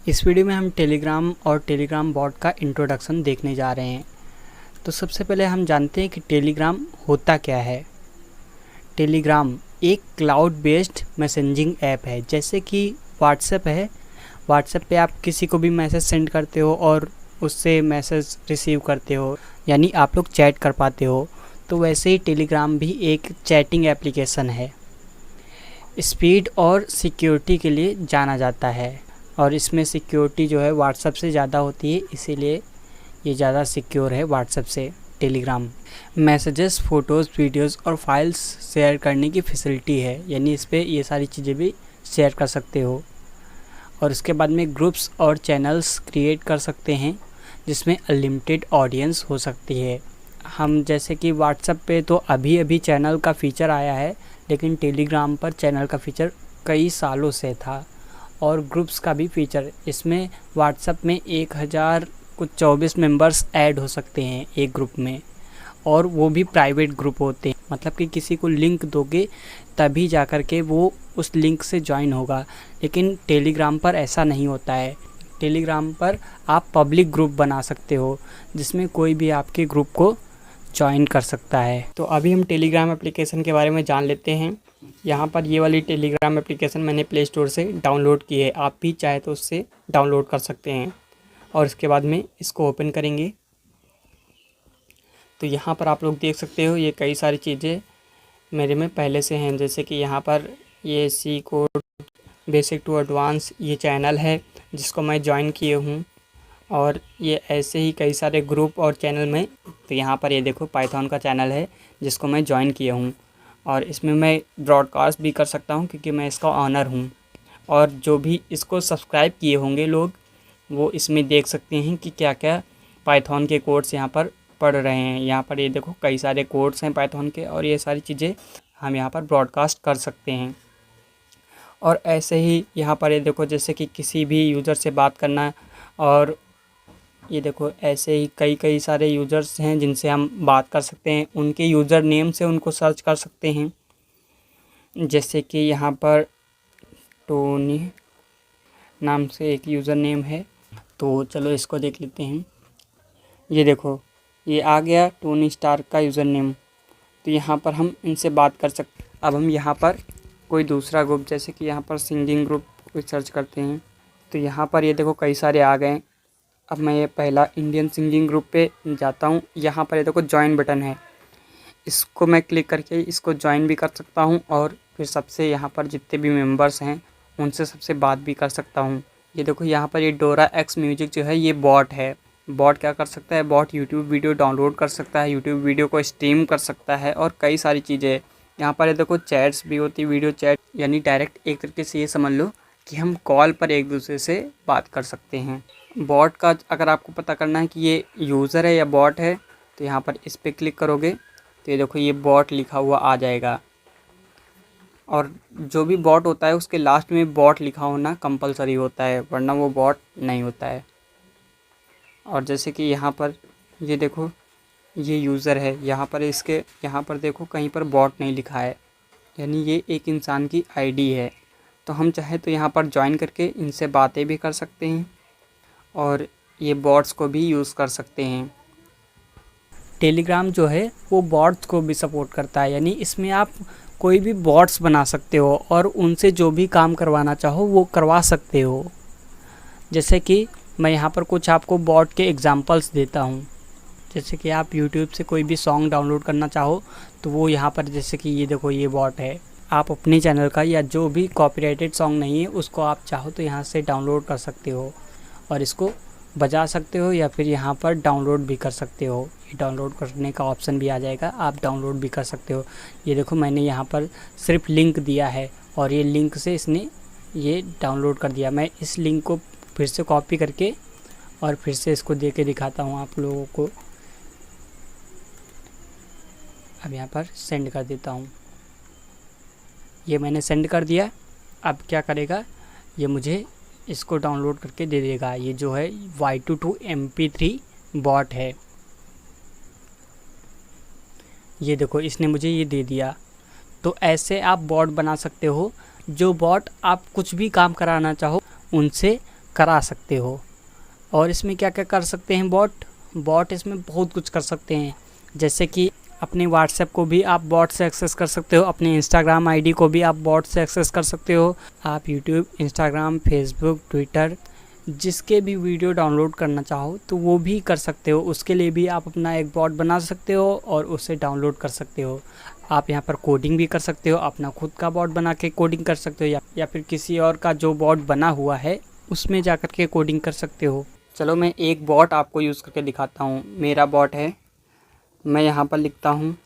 इस वीडियो में हम टेलीग्राम और टेलीग्राम बॉट का इंट्रोडक्शन देखने जा रहे हैं। तो सबसे पहले हम जानते हैं कि टेलीग्राम होता क्या है। टेलीग्राम एक क्लाउड बेस्ड मैसेजिंग ऐप है। जैसे कि व्हाट्सएप है, व्हाट्सएप पे आप किसी को भी मैसेज सेंड करते हो और उससे मैसेज रिसीव करते हो, यानी आप लोग चैट कर पाते हो। तो वैसे ही टेलीग्राम भी एक चैटिंग एप्लीकेशन है। स्पीड और सिक्योरिटी के लिए जाना जाता है और इसमें सिक्योरिटी जो है व्हाट्सएप से ज़्यादा होती है, इसीलिए ये ज़्यादा सिक्योर है व्हाट्सएप से टेलीग्राम। मैसेजेस, फ़ोटोज़, वीडियोज़ और फाइल्स शेयर करने की फैसिलिटी है, यानी इस पर ये सारी चीज़ें भी शेयर कर सकते हो। और इसके बाद में ग्रुप्स और चैनल्स क्रिएट कर सकते हैं जिसमें अनलिमिटेड ऑडियंस हो सकती है। हम जैसे कि व्हाट्सएप पे तो अभी अभी चैनल का फ़ीचर आया है, लेकिन टेलीग्राम पर चैनल का फ़ीचर कई सालों से था। और ग्रुप्स का भी फ़ीचर, इसमें व्हाट्सएप में 1024 मेंबर्स ऐड हो सकते हैं एक ग्रुप में, और वो भी प्राइवेट ग्रुप होते हैं। मतलब कि किसी को लिंक दोगे तभी जा कर के वो उस लिंक से ज्वाइन होगा, लेकिन टेलीग्राम पर ऐसा नहीं होता है। टेलीग्राम पर आप पब्लिक ग्रुप बना सकते हो जिसमें कोई भी आपके ग्रुप को ज्वाइन कर सकता है। तो अभी हम टेलीग्राम एप्लीकेशन के बारे में जान लेते हैं। यहाँ पर ये वाली टेलीग्राम एप्लीकेशन मैंने प्ले स्टोर से डाउनलोड की है, आप भी चाहे तो उससे डाउनलोड कर सकते हैं। और इसके बाद में इसको ओपन करेंगे तो यहाँ पर आप लोग देख सकते हो ये कई सारी चीज़ें मेरे में पहले से हैं। जैसे कि यहाँ पर ये C code basic to advance ये चैनल है जिसको मैं ज्वाइन किए हूँ, और ये ऐसे ही कई सारे ग्रुप और चैनल में। तो यहाँ पर ये देखो पाइथन का चैनल है जिसको मैं ज्वाइन किया हूँ, और इसमें मैं ब्रॉडकास्ट भी कर सकता हूँ क्योंकि मैं इसका ऑनर हूँ। और जो भी इसको सब्सक्राइब किए होंगे लोग, वो इसमें देख सकते हैं कि क्या क्या पाइथन के कोड्स यहाँ पर पढ़ रहे हैं। यहाँ पर ये देखो कई सारे कोड्स हैं पाइथन के, और ये सारी चीज़ें हम यहाँ पर ब्रॉडकास्ट कर सकते हैं। और ऐसे ही यहाँ पर ये देखो जैसे कि किसी भी यूज़र से बात करना, और ये देखो ऐसे ही कई सारे यूज़र्स हैं जिनसे हम बात कर सकते हैं। उनके यूज़र नेम से उनको सर्च कर सकते हैं। जैसे कि यहाँ पर टोनी नाम से एक यूज़र नेम है, तो चलो इसको देख लेते हैं। ये देखो ये आ गया टोनी स्टार का यूज़र नेम। तो यहाँ पर हम इनसे बात कर सकते। अब हम यहाँ पर कोई दूसरा ग्रुप, जैसे कि यहाँ पर सिंगिंग ग्रुप को सर्च करते हैं, तो यहाँ पर ये देखो कई सारे आ गए। अब मैं ये पहला इंडियन सिंगिंग ग्रुप पे जाता हूँ। यहाँ पर ये देखो ज्वाइन बटन है, इसको मैं क्लिक करके इसको ज्वाइन भी कर सकता हूँ, और फिर सबसे यहाँ पर जितने भी मेंबर्स हैं उनसे सबसे बात भी कर सकता हूँ। ये देखो यहाँ पर ये डोरा एक्स म्यूजिक जो है ये बॉट है। बॉट क्या कर सकता है? बॉट यूट्यूब वीडियो डाउनलोड कर सकता है, यूट्यूब वीडियो को स्ट्रीम कर सकता है, और कई सारी चीज़ें। यहाँ पर ये देखो चैट्स भी होती है, वीडियो चैट, यानी डायरेक्ट एक तरीके से ये समझ लो कि हम कॉल पर एक दूसरे से बात कर सकते हैं। बॉट का अगर आपको पता करना है कि ये यूज़र है या बॉट है, तो यहाँ पर इस पर क्लिक करोगे तो ये देखो ये बॉट लिखा हुआ आ जाएगा। और जो भी बॉट होता है उसके लास्ट में बॉट लिखा होना कंपलसरी होता है, वरना वो बॉट नहीं होता है। और जैसे कि यहाँ पर ये देखो ये यूज़र है, यहाँ पर इसके यहाँ पर देखो कहीं पर बॉट नहीं लिखा है, यानी ये एक इंसान की आईडी है। तो हम चाहे तो यहाँ पर ज्वाइन करके इनसे बातें भी कर सकते हैं और ये बॉट्स को भी यूज़ कर सकते हैं। टेलीग्राम जो है वो बॉट्स को भी सपोर्ट करता है, यानी इसमें आप कोई भी बॉट्स बना सकते हो और उनसे जो भी काम करवाना चाहो वो करवा सकते हो। जैसे कि मैं यहाँ पर कुछ आपको बॉट के एग्जांपल्स देता हूँ। जैसे कि आप YouTube से कोई भी सॉन्ग डाउनलोड करना चाहो तो वो यहाँ पर, जैसे कि ये देखो ये बॉट है। आप अपने चैनल का या जो भी कॉपीराइटेड सॉन्ग नहीं है उसको आप चाहो तो यहाँ से डाउनलोड कर सकते हो और इसको बजा सकते हो, या फिर यहाँ पर डाउनलोड भी कर सकते हो। ये डाउनलोड करने का ऑप्शन भी आ जाएगा, आप डाउनलोड भी कर सकते हो। ये देखो मैंने यहाँ पर सिर्फ लिंक दिया है और ये लिंक से इसने ये डाउनलोड कर दिया। मैं इस लिंक को फिर से कॉपी करके और फिर से इसको दे के दिखाता हूँ आप लोगों को। अब यहाँ पर सेंड कर देता हूँ। ये मैंने सेंड कर दिया। अब क्या करेगा, ये मुझे इसको डाउनलोड करके दे देगा। ये जो है Y22 MP3 बॉट है। ये देखो इसने मुझे ये दे दिया। तो ऐसे आप बॉट बना सकते हो। जो बॉट आप कुछ भी काम कराना चाहो उनसे करा सकते हो। और इसमें क्या क्या कर सकते हैं बॉट इसमें बहुत कुछ कर सकते हैं, जैसे कि अपने व्हाट्सएप को भी आप बॉट से एक्सेस कर सकते हो, अपने इंस्टाग्राम आईडी को भी आप बॉट से एक्सेस कर सकते हो, आप यूट्यूब, इंस्टाग्राम, फेसबुक, ट्विटर जिसके भी वीडियो डाउनलोड करना चाहो तो वो भी कर सकते हो। उसके लिए भी आप अपना एक बॉट बना सकते हो और उसे डाउनलोड कर सकते हो। आप यहाँ पर कोडिंग भी कर सकते हो, अपना खुद का बॉट बना के कोडिंग कर सकते हो, या फिर किसी और का जो बॉट बना हुआ है उसमें जा कर के कोडिंग कर सकते हो। चलो मैं एक बॉट आपको यूज़ करके दिखाता हूँ। मेरा बॉट है, मैं यहाँ पर लिखता हूँ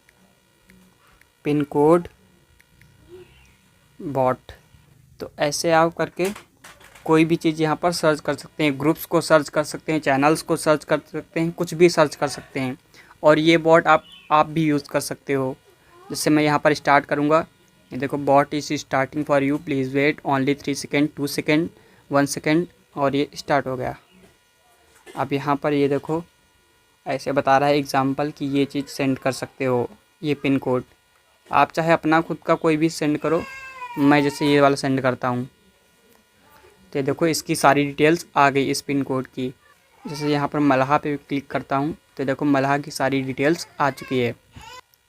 पिन कोड बॉट। तो ऐसे आप करके कोई भी चीज़ यहाँ पर सर्च कर सकते हैं, ग्रुप्स को सर्च कर सकते हैं, चैनल्स को सर्च कर सकते हैं, कुछ भी सर्च कर सकते हैं। और ये बॉट आप भी यूज़ कर सकते हो। जैसे मैं यहाँ पर स्टार्ट करूँगा, ये देखो, bot is starting for you, please wait only 3 second, 2 second, 1 second, और ये स्टार्ट हो गया। अब यहाँ पर ये देखो ऐसे बता रहा है एग्ज़ाम्पल कि ये चीज़ सेंड कर सकते हो, ये पिन कोड। आप चाहे अपना खुद का कोई भी सेंड करो, मैं जैसे ये वाला सेंड करता हूँ तो देखो इसकी सारी डिटेल्स आ गई इस पिन कोड की। जैसे यहाँ पर मल्हा पे क्लिक करता हूँ तो देखो मल्हा की सारी डिटेल्स आ चुकी है।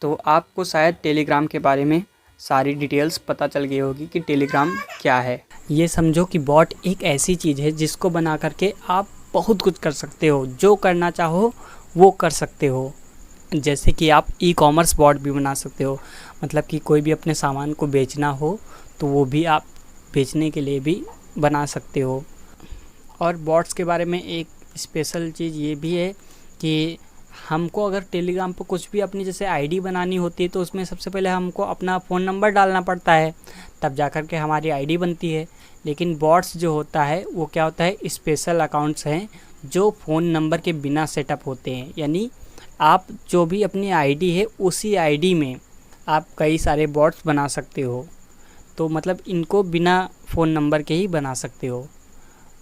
तो आपको शायद टेलीग्राम के बारे में सारी डिटेल्स पता चल गई होगी कि टेलीग्राम क्या है। ये समझो कि बॉट एक ऐसी चीज़ है जिसको बना करके आप बहुत कुछ कर सकते हो, जो करना चाहो वो कर सकते हो। जैसे कि आप ई-कॉमर्स बॉट भी बना सकते हो, मतलब कि कोई भी अपने सामान को बेचना हो तो वो भी आप बेचने के लिए भी बना सकते हो। और बॉट्स के बारे में एक स्पेशल चीज़ ये भी है कि हमको अगर टेलीग्राम पर कुछ भी अपनी जैसे आईडी बनानी होती है तो उसमें सबसे पहले हमको अपना फ़ोन नंबर डालना पड़ता है, तब जा कर के हमारी आईडी बनती है। लेकिन बॉट्स जो होता है वो क्या होता है, स्पेशल अकाउंट्स हैं जो फ़ोन नंबर के बिना सेटअप होते हैं। यानी आप जो भी अपनी आईडी है उसी आईडी में आप कई सारे बॉट्स बना सकते हो। तो मतलब इनको बिना फ़ोन नंबर के ही बना सकते हो।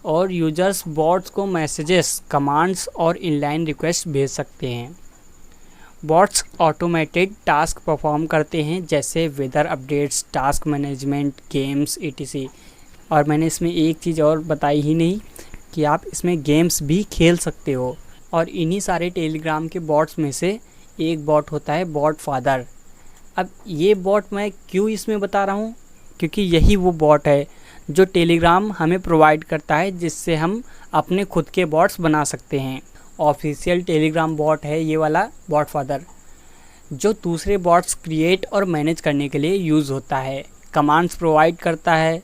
और यूजर्स बॉट्स को मैसेजेस, कमांड्स और इनलाइन रिक्वेस्ट भेज सकते हैं। बॉट्स ऑटोमेटेड टास्क परफॉर्म करते हैं, जैसे weather updates, task management, games etc। और मैंने इसमें एक चीज़ और बताई ही नहीं कि आप इसमें गेम्स भी खेल सकते हो। और इन्हीं सारे टेलीग्राम के बॉट्स में से एक बॉट होता है बॉट फादर। अब ये बॉट मैं क्यों इसमें बता रहा हूँ, क्योंकि यही वो बॉट है जो टेलीग्राम हमें प्रोवाइड करता है, जिससे हम अपने खुद के बॉट्स बना सकते हैं। ऑफिशियल टेलीग्राम बॉट है ये वाला बॉट फादर, जो दूसरे बॉट्स क्रिएट और मैनेज करने के लिए यूज़ होता है। कमांड्स प्रोवाइड करता है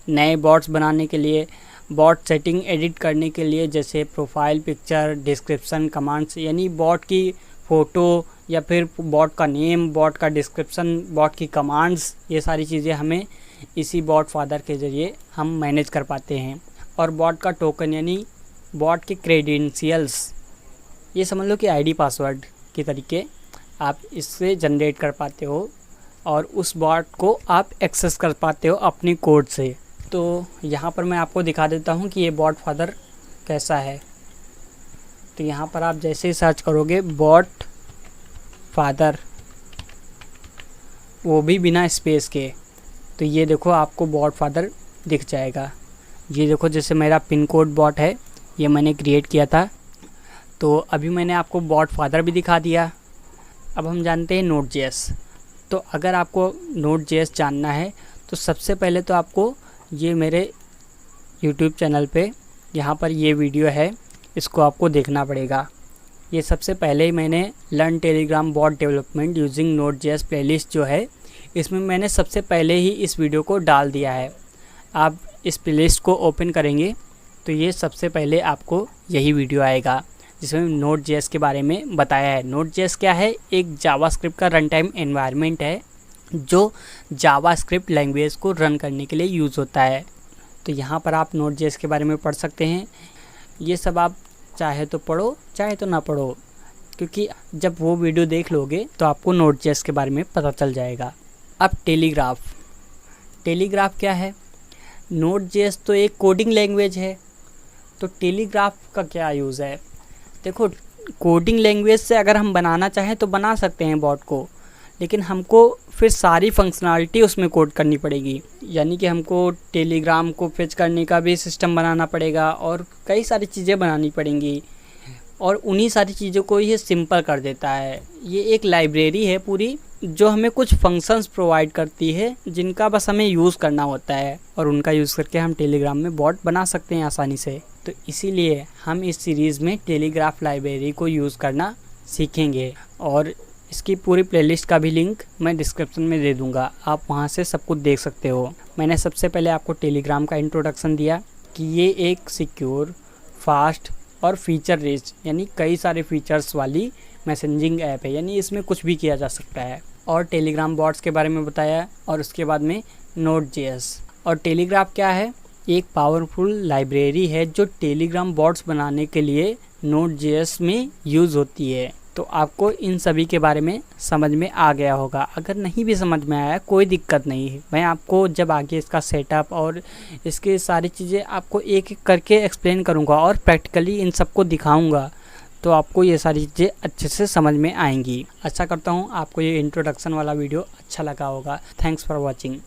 नए बॉट्स बनाने के लिए, बॉट सेटिंग एडिट करने के लिए, जैसे प्रोफाइल पिक्चर, डिस्क्रिप्शन कमांड्स, यानी बॉट की फ़ोटो या फिर बॉट का नेम, बॉट का डिस्क्रिप्शन, बॉट की कमांड्स, ये सारी चीज़ें हमें इसी बॉट फादर के ज़रिए हम मैनेज कर पाते हैं। और बॉट का टोकन यानी बॉट के क्रेडेंशियल्स, ये समझ लो कि आईडी पासवर्ड के तरीके आप इससे जनरेट कर पाते हो और उस बॉट को आप एक्सेस कर पाते हो अपनी कोड से। तो यहाँ पर मैं आपको दिखा देता हूँ कि ये बॉट फादर कैसा है। तो यहाँ पर आप जैसे ही सर्च करोगे बॉट फादर, वो भी बिना स्पेस के, तो ये देखो आपको बॉट फादर दिख जाएगा। ये देखो जैसे मेरा पिन कोड बॉट है, ये मैंने क्रिएट किया था। तो अभी मैंने आपको बॉट फादर भी दिखा दिया। अब हम जानते हैं नोड.js। तो अगर आपको नोड.js जानना है तो सबसे पहले तो आपको ये मेरे YouTube चैनल पे यहाँ पर ये वीडियो है, इसको आपको देखना पड़ेगा। ये सबसे पहले ही मैंने learn Telegram bot development using Node JS playlist जो है, इसमें मैंने सबसे पहले ही इस वीडियो को डाल दिया है। आप इस प्लेलिस्ट को ओपन करेंगे तो ये सबसे पहले आपको यही वीडियो आएगा जिसमें नोड.js के बारे में बताया है। नोड.js क्या है, एक जावास्क्रिप्ट का रन टाइम एनवायरनमेंट है जो जावास्क्रिप्ट लैंग्वेज को रन करने के लिए यूज़ होता है। तो यहाँ पर आप नोड.js के बारे में पढ़ सकते हैं। ये सब आप चाहे तो पढ़ो चाहे तो ना पढ़ो, क्योंकि जब वो वीडियो देख लोगे तो आपको नोड.js के बारे में पता चल जाएगा। अब टेलीग्राफ क्या है? नोड.js तो एक कोडिंग लैंग्वेज है, तो टेलीग्राफ का क्या यूज़ है? देखो, कोडिंग लैंग्वेज से अगर हम बनाना चाहें तो बना सकते हैं बॉट को, लेकिन हमको फिर सारी फंक्शनलिटी उसमें कोड करनी पड़ेगी। यानी कि हमको टेलीग्राम को फेच करने का भी सिस्टम बनाना पड़ेगा और कई सारी चीज़ें बनानी पड़ेंगी, और उन्हीं सारी चीज़ों को ये सिंपल कर देता है। ये एक लाइब्रेरी है पूरी, जो हमें कुछ फंक्शंस प्रोवाइड करती है जिनका बस हमें यूज़ करना होता है, और उनका यूज़ करके हम टेलीग्राम में बॉट बना सकते हैं आसानी से। तो इसीलिए हम इस सीरीज़ में टेलीग्राफ लाइब्रेरी को यूज़ करना सीखेंगे, और इसकी पूरी प्लेलिस्ट का भी लिंक मैं डिस्क्रिप्शन में दे दूंगा, आप वहां से सब कुछ देख सकते हो। मैंने सबसे पहले आपको टेलीग्राम का इंट्रोडक्शन दिया कि ये एक सिक्योर, फास्ट और फीचर रिच यानी कई सारे फीचर्स वाली मैसेजिंग ऐप है, यानी इसमें कुछ भी किया जा सकता है। और टेलीग्राम बॉट्स के बारे में बताया, और उसके बाद में Node.js। और टेलीग्राफ क्या है? एक पावरफुल लाइब्रेरी है जो टेलीग्राम बॉट्स बनाने के लिए Node.js में यूज़ होती है। तो आपको इन सभी के बारे में समझ में आ गया होगा। अगर नहीं भी समझ में आया कोई दिक्कत नहीं है, मैं आपको जब आगे इसका सेटअप और इसके सारी चीज़ें आपको एक एक करके एक्सप्लेन करूँगा और प्रैक्टिकली इन सबको दिखाऊँगा, तो आपको ये सारी चीज़ें अच्छे से समझ में आएंगी। आशा करता हूँ आपको ये इंट्रोडक्शन वाला वीडियो अच्छा लगा होगा। Thanks for watching.